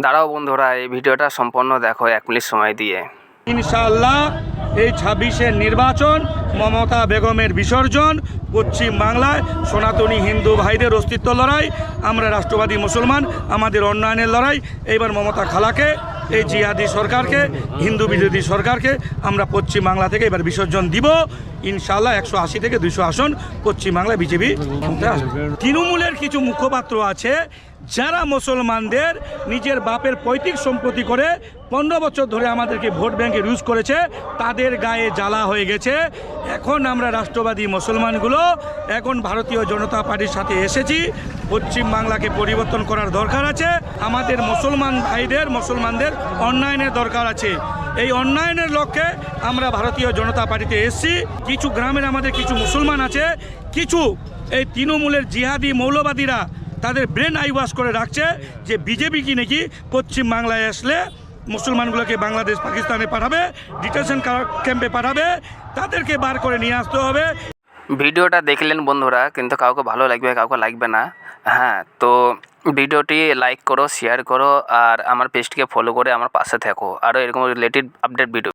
দাঁড়াও বন্ধুরা, এই ভিডিওটা সম্পূর্ণ দেখো 1 মিনিট সময় দিয়ে। ইনশাআল্লাহ এই 26-এর নির্বাচন, মমতা বেগমের বিসর্জন, পশ্চিম বাংলায় সনাতনী হিন্দু ভাইদের অস্তিত্ব লড়াই, আমরা রাষ্ট্রবাদী মুসলমান আমাদের উন্নয়নের লড়াই। এইবার মমতা খালাকে, এই জিহাদি সরকারকে, হিন্দু বিরোধী সরকারকে আমরা পশ্চিম বাংলা থেকে এবার বিসর্জন দিব। ইনশাআল্লাহ 180 থেকে 200 আসন পশ্চিম বাংলায় বিজেপি ক্ষমতায় আসবে। তৃণমূলের কিছু মুখপাত্র আছে যারা মুসলমানদের নিজের বাপের পৈতৃক সম্পত্তি করে 15 বছর ধরে আমাদেরকে ভোট ব্যাংকে ইউজ করেছে, তাদের গায়ে জ্বালা হয়ে গেছে। এখন আমরা রাষ্ট্রবাদী মুসলমানগুলো এখন ভারতীয় জনতা পার্টির সাথে এসেছি। পশ্চিম বাংলাকে পরিবর্তন করার দরকার আছে, আমাদের মুসলমানদের উন্নয়নের দরকার আছে। এই উন্নয়নের লক্ষ্যে আমরা ভারতীয় জনতা পার্টিতে এসেছি। কিছু গ্রামের আমাদের কিছু মুসলমান আছে, কিছু এই তৃণমূলের জিহাদি মৌলবাদীরা তাদের ব্রেন আইওয়াশ করে রাখছে যে বিজেপি কি নাকি পশ্চিম বাংলায় আসলে মুসলমানগুলোকে বাংলাদেশ পাকিস্তানে পাঠাবে, ডিটেনশন ক্যাম্পে পাঠাবে, তাদেরকে বার করে নিয়ে আসতে হবে। ভিডিওটা দেখলেন বন্ধুরা, কিন্তু কাউকে ভালো লাগবে কাউকে লাগবে না। হ্যাঁ, তো ভিডিওটি লাইক করো, শেয়ার করো, আর আমার পেজটিকে ফলো করে আমার পাশে থাকো আরও এরকম রিলেটেড আপডেট ভিডিও।